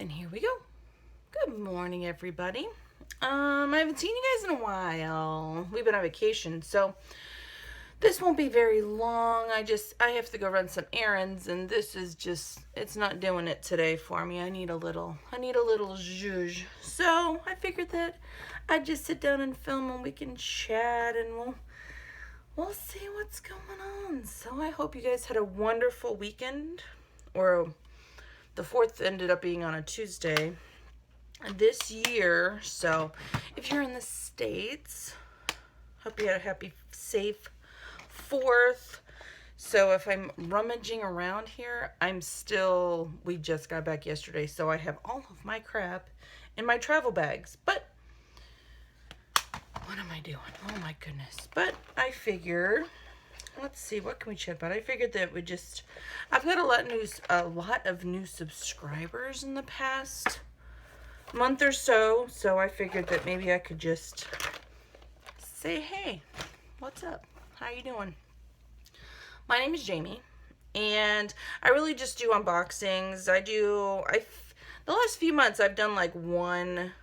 And here we go. Good morning, everybody. I haven't seen you guys in a while. We've been on vacation, so this won't be very long. I have to go run some errands, and this is just, it's not doing it today for me. I need a little zhuzh. So I figured that I'd just sit down and film, and we can chat, and we'll see what's going on. So I hope you guys had a wonderful weekend, or the 4th ended up being on a Tuesday this year. So if you're in the States, hope you had a happy, safe 4th. So if I'm rummaging around here, we just got back yesterday, so I have all of my crap in my travel bags. But what am I doing? Oh my goodness. But I figure, let's see, what can we chat about? I figured that I've got a lot of new subscribers in the past month or so. So I figured that maybe I could just say, hey, what's up? How you doing? My name is Jamie, and I really just do unboxings. The last few months I've done like one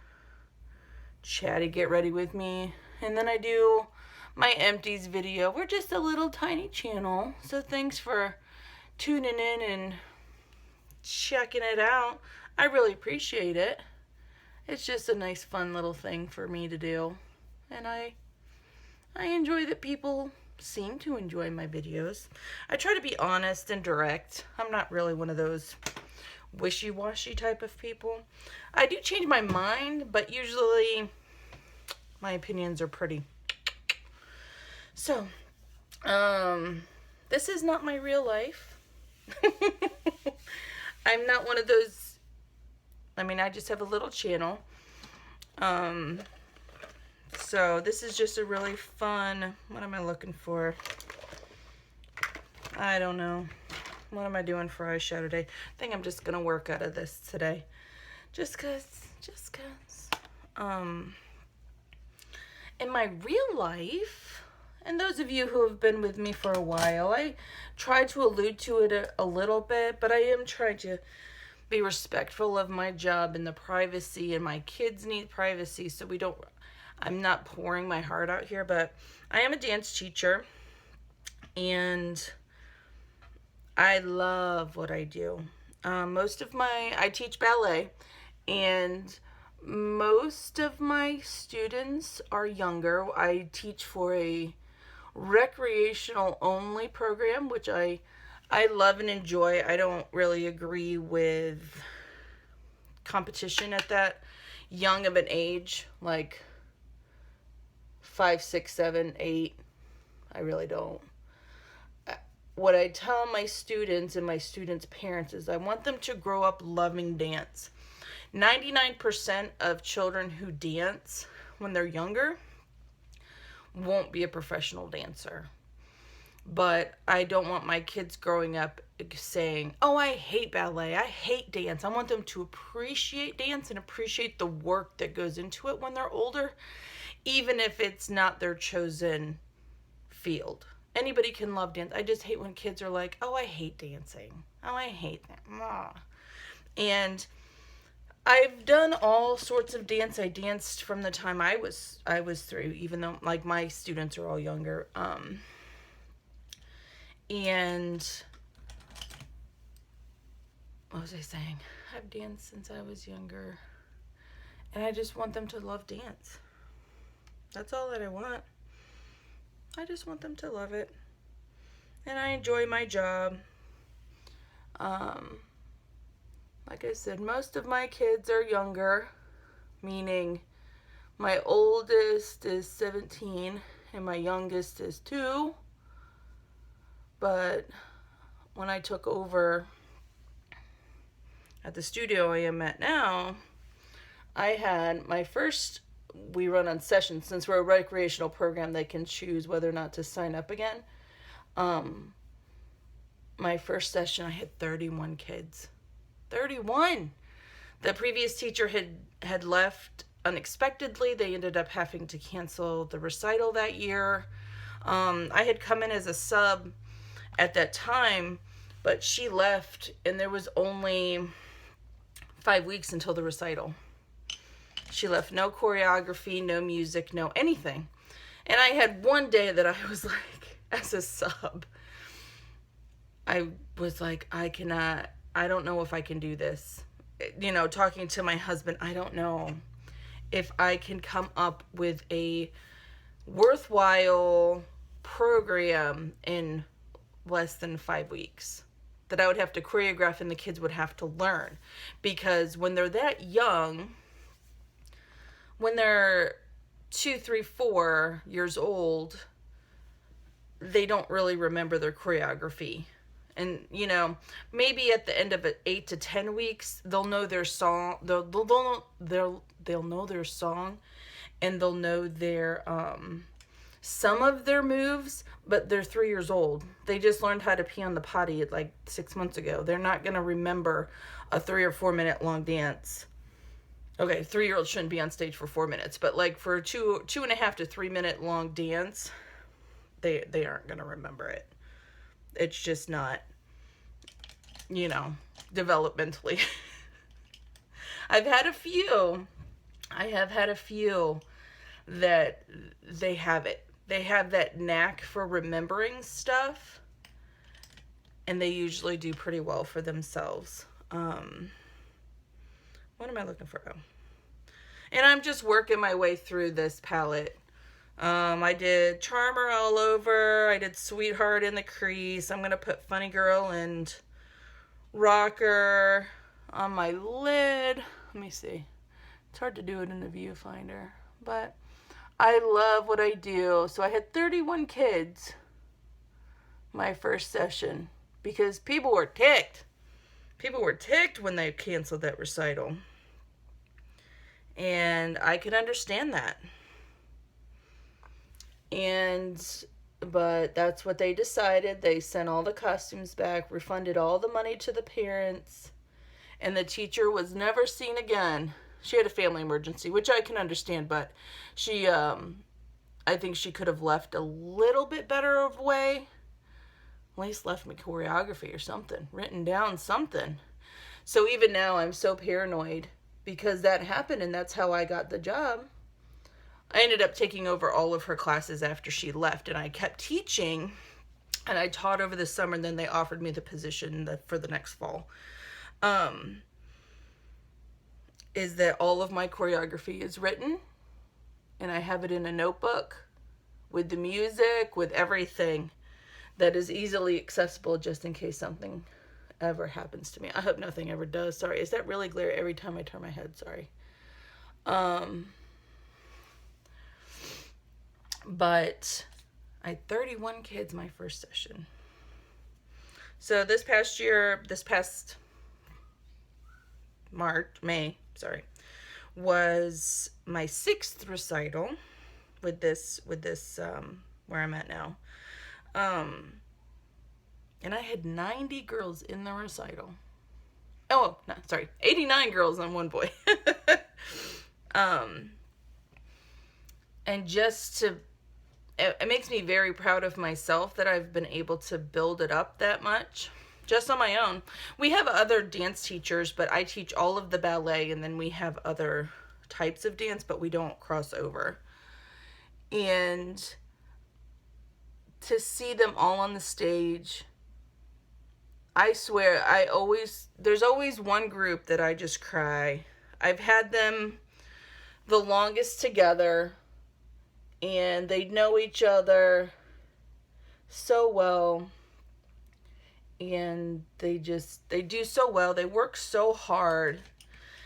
Chatty Get Ready with me, and then I do my empties video. We're just a little tiny channel, so thanks for tuning in and checking it out. I really appreciate it. It's just a nice fun little thing for me to do, and I enjoy that people seem to enjoy my videos. I try to be honest and direct. I'm not really one of those wishy-washy type of people. I do change my mind, but usually my opinions are pretty. So, this is not my real life. I'm not one of those, I just have a little channel. So this is just a really fun, what am I looking for? I don't know. What am I doing for eyeshadow today? I think I'm just going to work out of this today. Just cause. In my real life, and those of you who have been with me for a while, I try to allude to it a little bit, but I am trying to be respectful of my job and the privacy, and my kids need privacy, so I'm not pouring my heart out here, but I am a dance teacher, and I love what I do. I teach ballet, and most of my students are younger. I teach for a recreational only program, which I love and enjoy. I don't really agree with competition at that young of an age, like 5, 6, 7, 8. I really don't. What I tell my students and my students' parents is I want them to grow up loving dance. 99% of children who dance when they're younger won't be a professional dancer. But I don't want my kids growing up saying, oh, I hate ballet, I hate dance. I want them to appreciate dance and appreciate the work that goes into it when they're older, even if it's not their chosen field. Anybody can love dance. I just hate when kids are like, oh, I hate dancing. Oh, I hate that. And I've done all sorts of dance. I danced from the time I was 3, even though like my students are all younger. And what was I saying? I've danced since I was younger, and I just want them to love dance. That's all that I want. I just want them to love it, and I enjoy my job. Like I said, most of my kids are younger, meaning my oldest is 17 and my youngest is 2. But when I took over at the studio I am at now, I had we run on sessions. Since we're a recreational program, they can choose whether or not to sign up again. My first session, I had 31 kids. 31! The previous teacher had left unexpectedly. They ended up having to cancel the recital that year. I had come in as a sub at that time, but she left, and there was only 5 weeks until the recital. She left no choreography, no music, no anything. And I had one day that I was like, as a sub, I was like, I don't know if I can do this. You know, talking to my husband, I don't know if I can come up with a worthwhile program in less than 5 weeks that I would have to choreograph and the kids would have to learn. Because when they're that young, when they're 2, 3, 4 years old, they don't really remember their choreography. And, you know, maybe at the end of it, 8 to 10 weeks, they'll know their song. They'll know their song, and they'll know their some of their moves. But they're 3 years old. They just learned how to pee on the potty like 6 months ago. They're not gonna remember a 3 or 4 minute long dance. Okay, 3-year-olds shouldn't be on stage for 4 minutes, but like for a 2.5 to 3 minute long dance, they aren't gonna remember it. It's just not, you know, developmentally. I have had a few that they have it. They have that knack for remembering stuff, and they usually do pretty well for themselves. What am I looking for? Oh. And I'm just working my way through this palette. I did Charmer all over. I did Sweetheart in the crease. I'm going to put Funny Girl and Rocker on my lid. Let me see. It's hard to do it in the viewfinder, but I love what I do. So I had 31 kids my first session because people were ticked. People were ticked when they canceled that recital. And I can understand that. But that's what they decided. They sent all the costumes back, refunded all the money to the parents, and the teacher was never seen again. She had a family emergency, which I can understand, but she, I think she could have left a little bit better of a way. At least left me choreography or something, written down something. So even now I'm so paranoid because that happened and that's how I got the job. I ended up taking over all of her classes after she left, and I kept teaching, and I taught over the summer, and then they offered me the position for the next fall. Is that all of my choreography is written, and I have it in a notebook with the music, with everything that is easily accessible just in case something ever happens to me. I hope nothing ever does. Sorry, is that really glare every time I turn my head? Sorry. But I had 31 kids my first session. So this past May, was my 6th recital with this where I'm at now. And I had 90 girls in the recital. 89 girls and 1 boy. And it makes me very proud of myself that I've been able to build it up that much just on my own. We have other dance teachers, but I teach all of the ballet, and then we have other types of dance, but we don't cross over. And to see them all on the stage, I swear, there's always one group that I just cry. I've had them the longest together, and they know each other so well, and they do so well. They work so hard,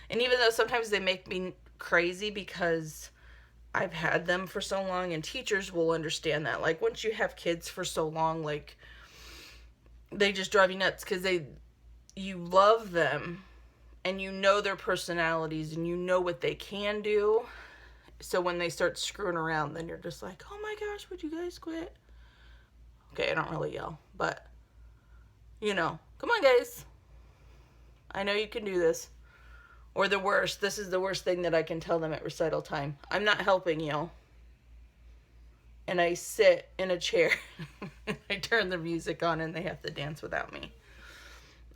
and even though sometimes they make me crazy because I've had them for so long, and teachers will understand that. Like, once you have kids for so long, like, they just drive you nuts because you love them, and you know their personalities, and you know what they can do. So when they start screwing around, then you're just like, oh my gosh, would you guys quit? Okay, I don't really yell, but, you know, come on, guys. I know you can do this. Or the worst, this is the worst thing that I can tell them at recital time. I'm not helping you. And I sit in a chair. I turn the music on, and they have to dance without me.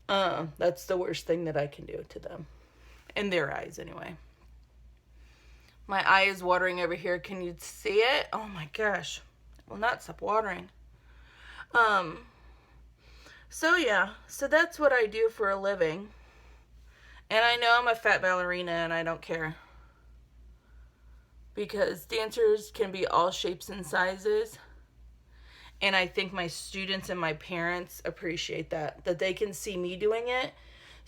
That's the worst thing that I can do to them. In their eyes, anyway. My eye is watering over here. Can you see it? Oh my gosh. It will not stop watering. So yeah. So that's what I do for a living. And I know I'm a fat ballerina and I don't care. Because dancers can be all shapes and sizes. And I think my students and my parents appreciate that they can see me doing it.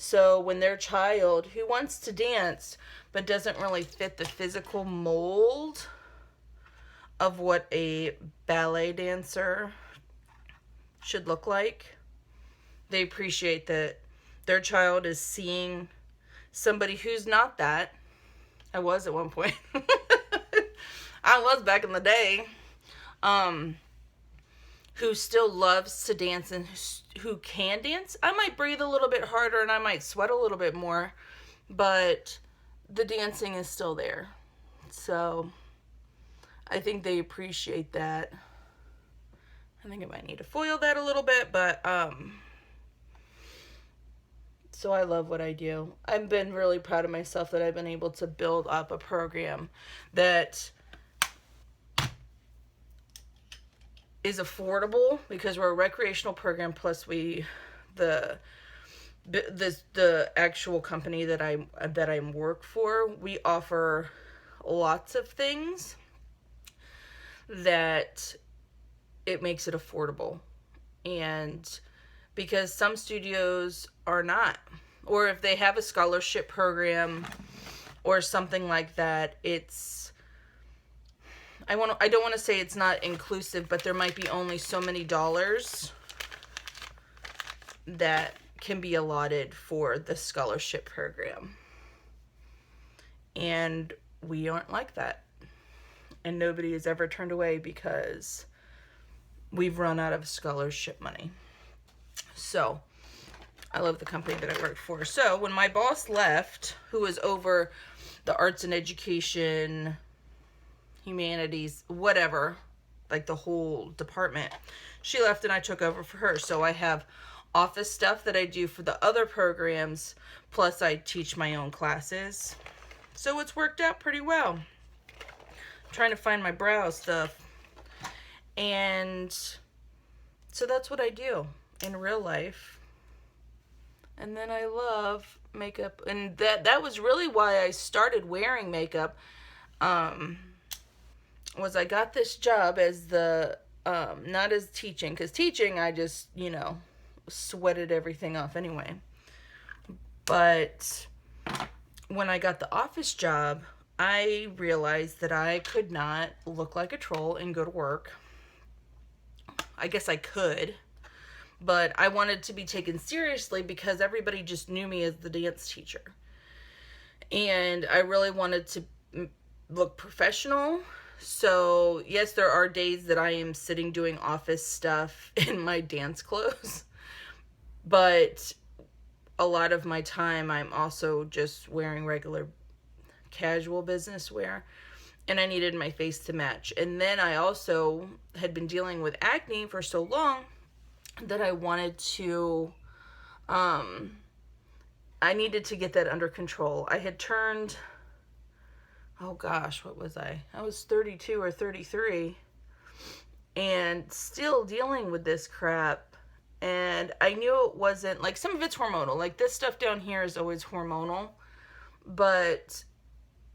So when their child who wants to dance but doesn't really fit the physical mold of what a ballet dancer should look like, they appreciate that their child is seeing somebody who's not that. I was at one point. I was back in the day. Who still loves to dance and who can dance. I might breathe a little bit harder and I might sweat a little bit more, but the dancing is still there. So I think they appreciate that. I think I might need to foil that a little bit, but so I love what I do. I've been really proud of myself that I've been able to build up a program that is affordable, because we're a recreational program, plus the actual company that I work for, we offer lots of things that it makes it affordable. And because some studios are not, or if they have a scholarship program or something like that, I don't want to say it's not inclusive, but there might be only so many dollars that can be allotted for the scholarship program. And we aren't like that. And nobody is ever turned away because we've run out of scholarship money. So I love the company that I work for. So when my boss left, who was over the arts and education, humanities, whatever, like the whole department, she left and I took over for her. So I have office stuff that I do for the other programs, plus I teach my own classes. So it's worked out pretty well. I'm trying to find my brow stuff. And so that's what I do in real life. And then I love makeup, and that was really why I started wearing makeup. Was I got this job as the not as teaching, because teaching I just sweated everything off anyway. But when I got the office job, I realized that I could not look like a troll and go to work. I guess I could, but I wanted to be taken seriously because everybody just knew me as the dance teacher. And I really wanted to look professional. So, yes, there are days that I am sitting doing office stuff in my dance clothes. But a lot of my time, I'm also just wearing regular casual business wear. And I needed my face to match. And then I also had been dealing with acne for so long that I wanted to, I needed to get that under control. I had turned, oh gosh, what was I? I was 32 or 33 and still dealing with this crap. And I knew it wasn't, like, some of it's hormonal. Like, this stuff down here is always hormonal. But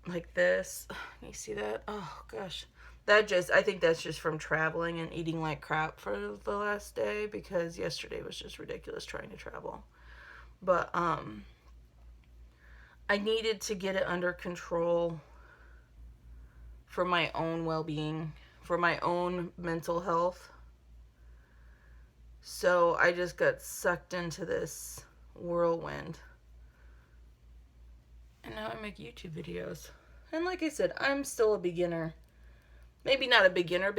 like this, can you see that? Oh gosh, I think that's just from traveling and eating like crap for the last day, because yesterday was just ridiculous trying to travel. But I needed to get it under control for my own well-being, for my own mental health. So I just got sucked into this whirlwind. And now I make YouTube videos. And like I said, I'm still a beginner. Maybe not a beginner,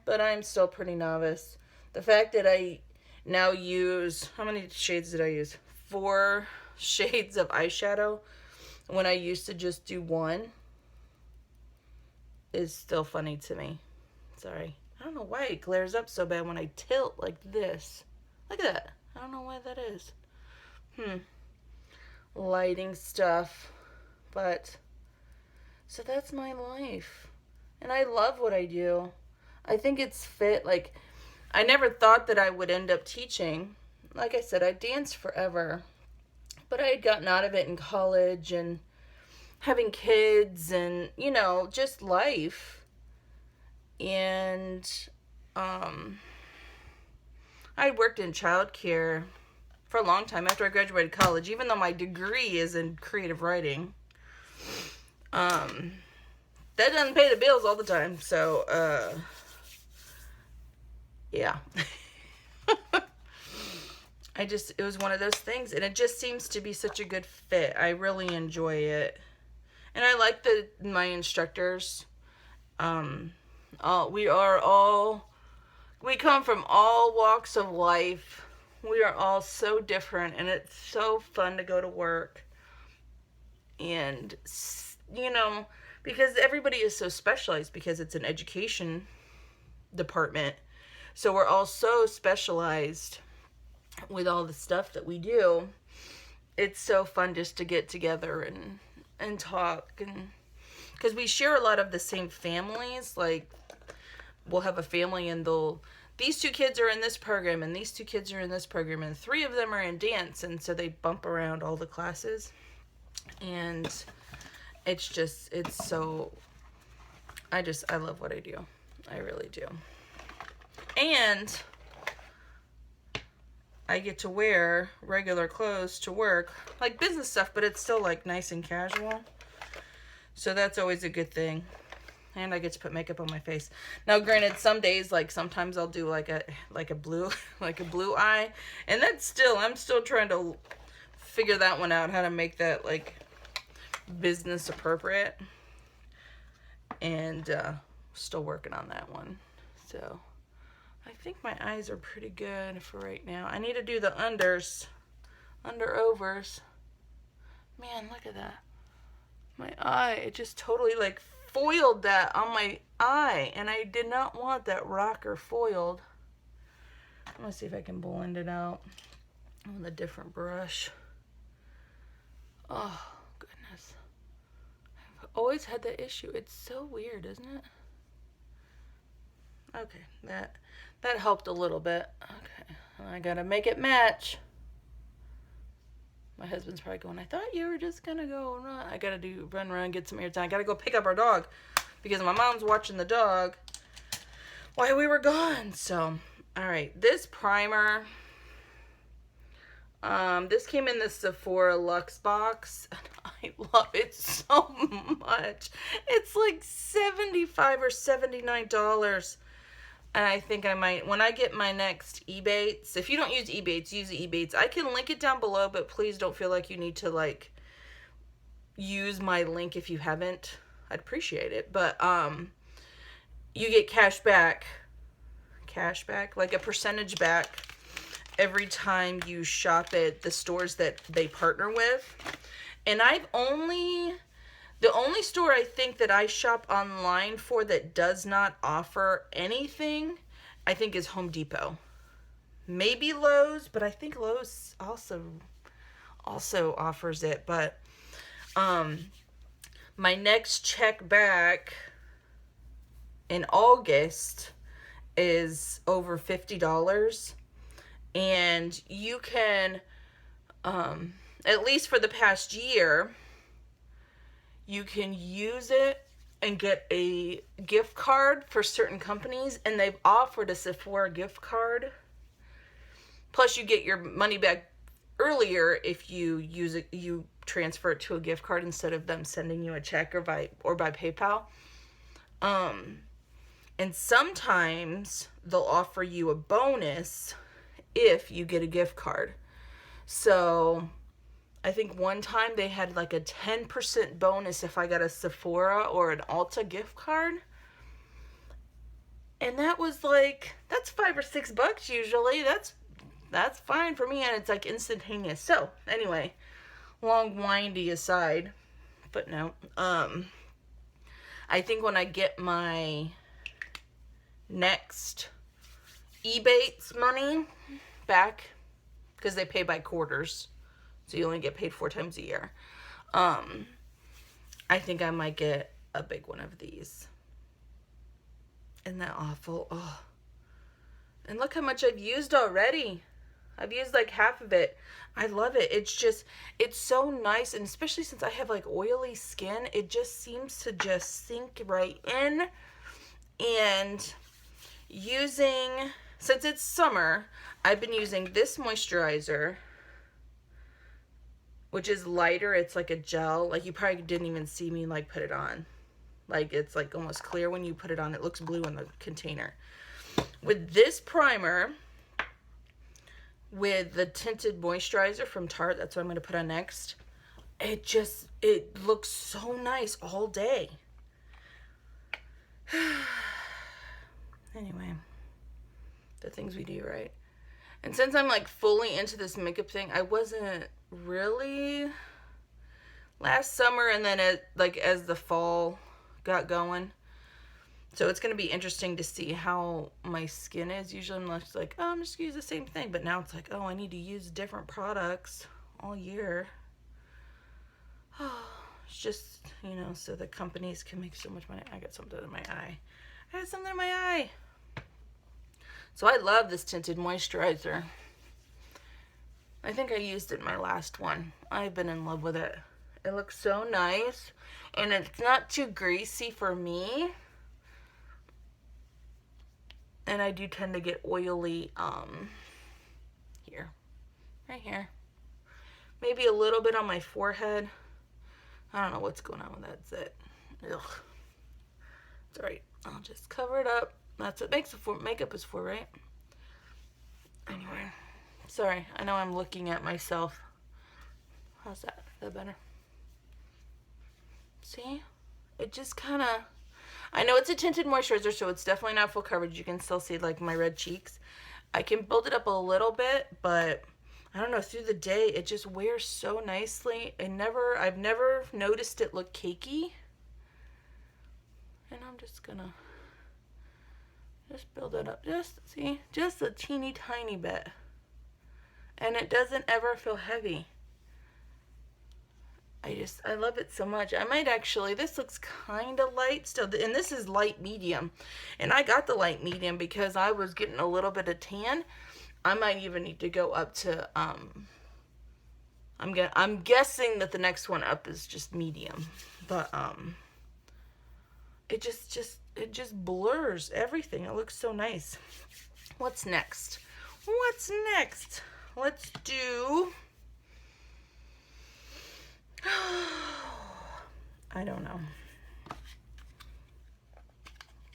but I'm still pretty novice. The fact that I now use, how many shades did I use? 4 shades of eyeshadow when I used to just do 1 is still funny to me. Sorry. I don't know why it glares up so bad when I tilt like this. Look at that. I don't know why that is. Lighting stuff. But, so that's my life. And I love what I do. I think it's fit. Like, I never thought that I would end up teaching. Like I said, I danced forever. But I had gotten out of it in college and having kids and, just life. And I worked in childcare for a long time after I graduated college, even though my degree is in creative writing. That doesn't pay the bills all the time. So, yeah. It was one of those things, and it just seems to be such a good fit. I really enjoy it. And I like my instructors. We come from all walks of life. We are all so different, and it's so fun to go to work. And, because everybody is so specialized because it's an education department. So we're all so specialized with all the stuff that we do. It's so fun just to get together and talk, and because we share a lot of the same families. Like, we'll have a family and these two kids are in this program and these two kids are in this program and 3 of them are in dance, and so they bump around all the classes. And I love what I do. I really do. And I get to wear regular clothes to work, like business stuff, but it's still like nice and casual. So that's always a good thing. And I get to put makeup on my face. Now, granted, some days, like sometimes I'll do like a blue eye, and I'm still trying to figure that one out, how to make that like business appropriate, and still working on that one. So I think my eyes are pretty good for right now. I need to do the under overs. Man, look at that. My eye, it just totally like foiled that on my eye, and I did not want that rocker foiled. I'm gonna see if I can blend it out with a different brush. Oh, goodness. I've always had that issue. It's so weird, isn't it? Okay, that helped a little bit. Okay, I gotta make it match. My husband's probably going, I thought you were just gonna go run. I gotta run, get some airtime. I gotta go pick up our dog because my mom's watching the dog while we were gone. So, alright, this primer, this came in the Sephora Luxe box. I love it so much. It's like $75 or $79. And I think I might, when I get my next Ebates, if you don't use Ebates, use Ebates. I can link it down below, but please don't feel like you need to, like, use my link if you haven't. I'd appreciate it. But, you get cash back, like a percentage back every time you shop at the stores that they partner with. And the only store I think that I shop online for that does not offer anything, I think, is Home Depot. Maybe Lowe's, but I think Lowe's also offers it. But my next check back in August is over $50. And you can, at least for the past year, you can use it and get a gift card for certain companies, and they've offered a Sephora gift card. Plus, you get your money back earlier if you use it, you transfer it to a gift card instead of them sending you a check or by PayPal. And sometimes they'll offer you a bonus if you get a gift card. So I think one time they had like a 10% bonus if I got a Sephora or an Ulta gift card. And that was like, that's $5 or $6 usually. That's fine for me, and it's like instantaneous. So anyway, long windy aside, but no. I think when I get my next Ebates money back, because they pay by quarters, so you only get paid 4 times a year. I think I might get a big one of these. Isn't that awful? Oh. And look how much I've used already. I've used like half of it. I love it. It's so nice. And especially since I have like oily skin, it just seems to just sink right in. And since it's summer, I've been using this moisturizer, which is lighter. It's like a gel. Like you probably didn't even see me like put it on. Like it's like almost clear when you put it on. It looks blue in the container. With this primer, with the tinted moisturizer from Tarte, that's what I'm going to put on next. It looks so nice all day. Anyway, the things we do, right? And since I'm like fully into this makeup thing, I wasn't really last summer, and then as the fall got going. So it's going to be interesting to see how my skin is. Usually I'm just like, oh, I'm just going to use the same thing. But now it's like, oh, I need to use different products all year. Oh, it's just, so the companies can make so much money. I got something in my eye. So I love this tinted moisturizer. I think I used it in my last one. I've been in love with it. It looks so nice. And it's not too greasy for me. And I do tend to get oily here. Right here. Maybe a little bit on my forehead. I don't know what's going on with that zit. Ugh. It's alright. I'll just cover it up. That's what makeup is for, right? Anyway. Sorry. I know I'm looking at myself. How's that? Is that better? See? It just kind of... I know it's a tinted moisturizer, so it's definitely not full coverage. You can still see like my red cheeks. I can build it up a little bit, but I don't know, through the day it just wears so nicely. I've never noticed it look cakey. And I'm just gonna build it up. Just a teeny tiny bit. And it doesn't ever feel heavy. I love it so much. I might actually, this looks kind of light still, and this is light medium. And I got the light medium because I was getting a little bit of tan. I might even need to go up to, I'm guessing that the next one up is just medium. But, it just blurs everything. It looks so nice. What's next? Let's do... I don't know.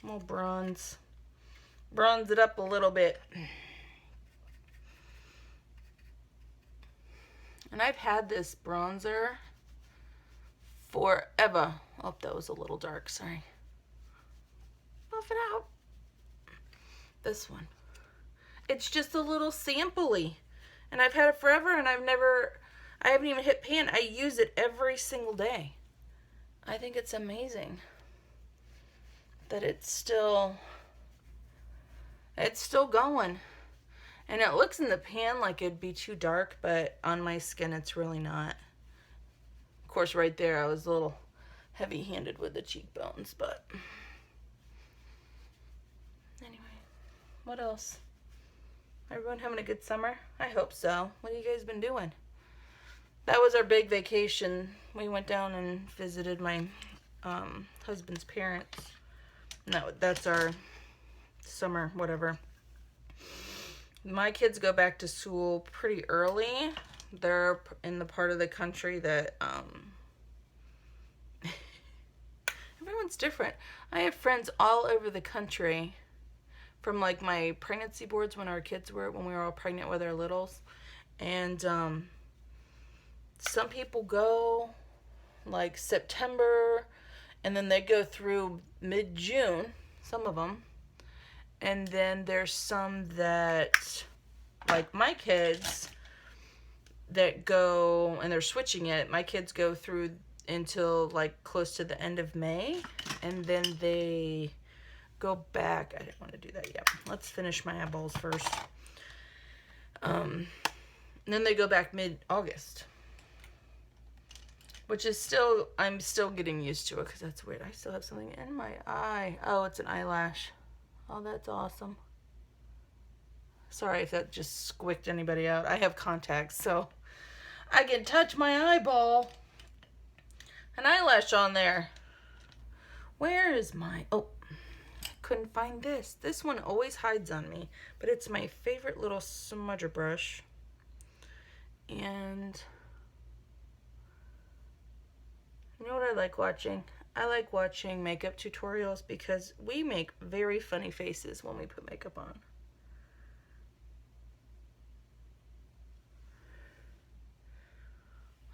We'll bronze it up a little bit. And I've had this bronzer forever. Oh, that was a little dark, sorry. Buff it out. This one. It's just a little sample-y. And I've had it forever, and I haven't even hit pan. I use it every single day. I think it's amazing that it's still going. And it looks in the pan like it'd be too dark, but on my skin it's really not. Of course, right there I was a little heavy-handed with the cheekbones, but anyway, what else? Everyone having a good summer? I hope so. What have you guys been doing? That was our big vacation. We went down and visited my husband's parents. No, that's our summer, whatever. My kids go back to school pretty early. They're in the part of the country that everyone's different. I have friends all over the country from like my pregnancy boards when we were all pregnant with our littles. And some people go like September, and then they go through mid-June, some of them. And then there's some that, like my kids, that go, and they're switching it. My kids go through until like close to the end of May, and then they go back. I didn't want to do that yet. Let's finish my eyeballs first. And then they go back mid-August. which is I'm still getting used to it because that's weird. I still have something in my eye. Oh, it's an eyelash. Oh, that's awesome. Sorry if that just squicked anybody out. I have contacts, so I can touch my eyeball. An eyelash on there. Where is my... Oh, I couldn't find this. This one always hides on me, but it's my favorite little smudger brush. And you know what I like watching? I like watching makeup tutorials because we make very funny faces when we put makeup on.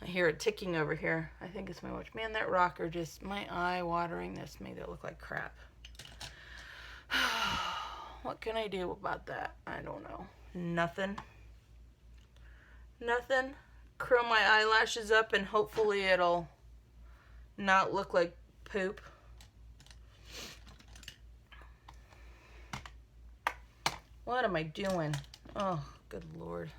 I hear it ticking over here. I think it's my watch. Man, that rocker just, my eye watering this made it look like crap. What can I do about that? I don't know. Nothing. Nothing. Curl my eyelashes up and hopefully it'll not look like poop. What am I doing? Oh, good Lord.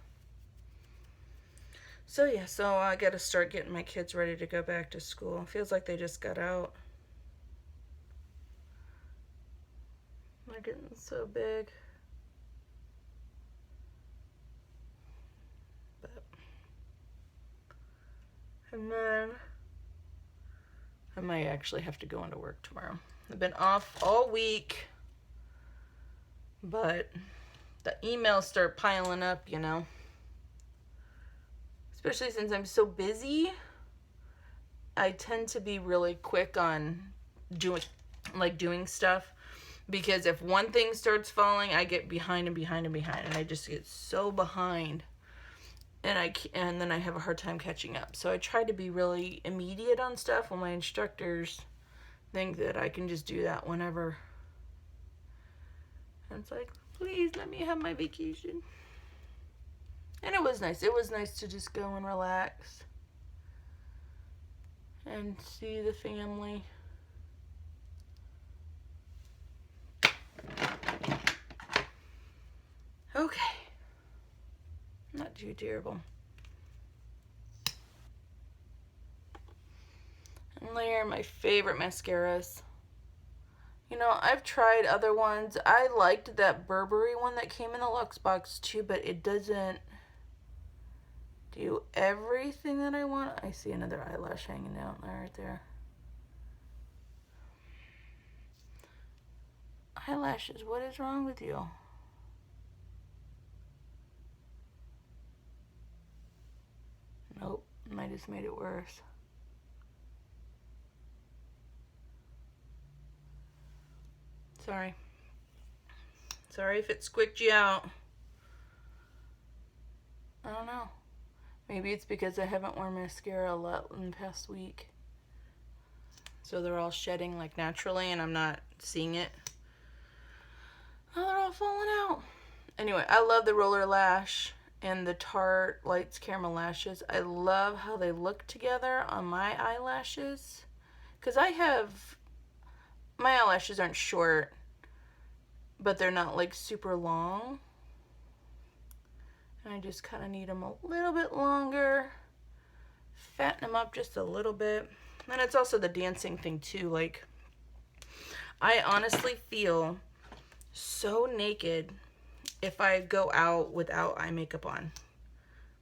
So yeah, so I gotta start getting my kids ready to go back to school. It feels like they just got out. They're getting so big. And then I might actually have to go into work tomorrow. I've been off all week, but the emails start piling up, you know. Especially since I'm so busy, I tend to be really quick on doing stuff, because if one thing starts falling, I get behind and behind and behind, and I just get so behind, and then I have a hard time catching up. So I try to be really immediate on stuff when my instructors think that I can just do that whenever. And it's like, please let me have my vacation. And it was nice. It was nice to just go and relax and see the family. Okay. Not too terrible. And they are my favorite mascaras. You know, I've tried other ones. I liked that Burberry one that came in the Luxe box too, but it doesn't do everything that I want. I see another eyelash hanging out there, right there. Eyelashes, what is wrong with you? Nope, I just made it worse. Sorry. Sorry if it squicked you out. I don't know. Maybe it's because I haven't worn mascara a lot in the past week. So they're all shedding like naturally and I'm not seeing it. Oh, they're all falling out. Anyway, I love the roller lash and the Tarte Lights Caramel lashes. I love how they look together on my eyelashes. Because my eyelashes aren't short, but they're not like super long. And I just kind of need them a little bit longer. Fatten them up just a little bit. And it's also the dancing thing too. Like, I honestly feel so naked if I go out without eye makeup on.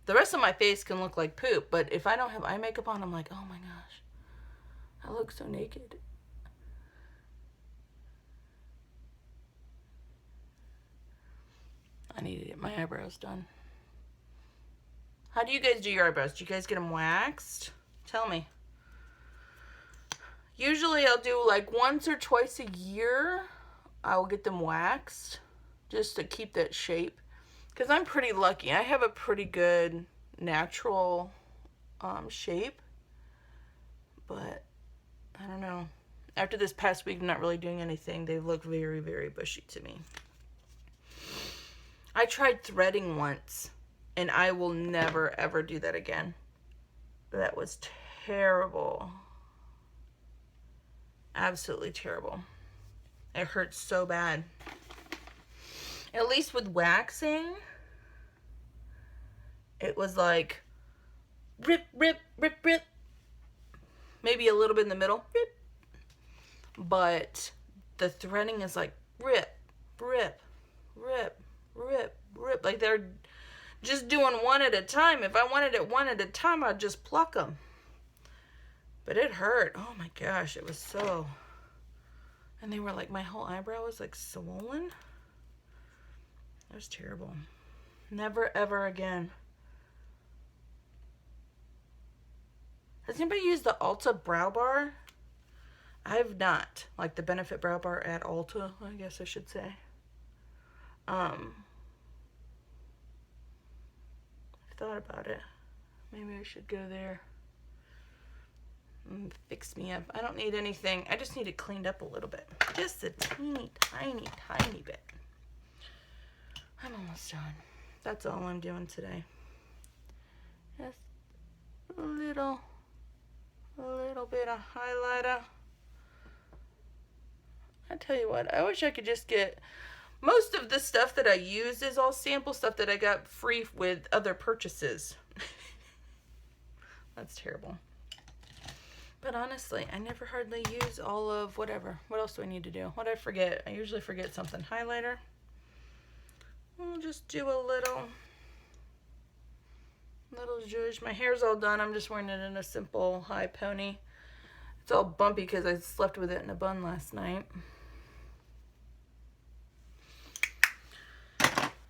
The rest of my face can look like poop, but if I don't have eye makeup on, I'm like, oh my gosh, I look so naked. I need to get my eyebrows done. How do you guys do your eyebrows? Do you guys get them waxed? Tell me. Usually I'll do like once or twice a year. I'll get them waxed just to keep that shape. Because I'm pretty lucky. I have a pretty good natural shape. But I don't know. After this past week, not really doing anything, they look very, very bushy to me. I tried threading once, and I will never, ever do that again. That was terrible. Absolutely terrible. It hurts so bad. At least with waxing, it was like rip, rip, rip, rip. maybe a little bit in the middle, rip, but the threading is like rip, rip, rip, rip, rip. Like they're just doing one at a time. If I wanted it one at a time, I'd just pluck them. But it hurt. Oh my gosh, it was so... And they were like, my whole eyebrow was like swollen. It was terrible. Never ever again. Has anybody used the Ulta Brow Bar? I have not. Like the Benefit Brow Bar at Ulta, I guess I should say. I've thought about it. Maybe I should go there. Fix me up. I don't need anything. I just need it cleaned up a little bit. Just a teeny, tiny, tiny bit. I'm almost done. That's all I'm doing today. Just a little bit of highlighter. I tell you what, I wish I could just get... Most of the stuff that I use is all sample stuff that I got free with other purchases. That's terrible. But honestly, I never hardly use all of whatever. What else do I need to do? What did I forget? I usually forget something. Highlighter. We'll just do a little zhuzh. My hair's all done. I'm just wearing it in a simple high pony. It's all bumpy because I slept with it in a bun last night.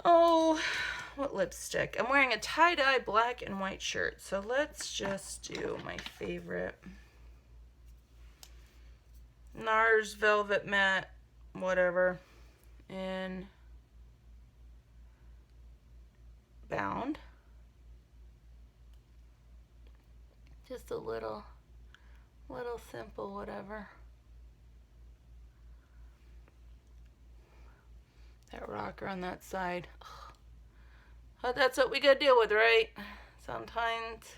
Oh, what lipstick? I'm wearing a tie-dye black and white shirt. So let's just do my favorite. NARS Velvet Matte, whatever, in Bound. Just a little simple whatever. That rocker on that side. But that's what we gotta deal with, right? Sometimes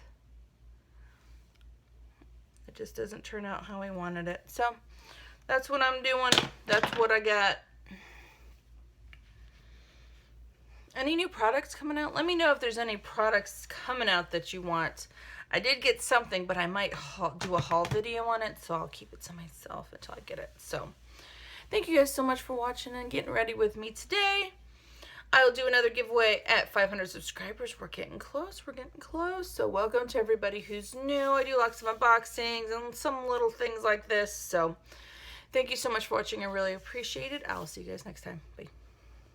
it just doesn't turn out how we wanted it. So that's what I'm doing. That's what I got. Any new products coming out? Let me know if there's any products coming out that you want. I did get something, but I might do a haul video on it, so I'll keep it to myself until I get it. So thank you guys so much for watching and getting ready with me today. I'll do another giveaway at 500 subscribers. We're getting close. We're getting close. So welcome to everybody who's new. I do lots of unboxings and some little things like this. So thank you so much for watching. I really appreciate it. I'll see you guys next time. Bye.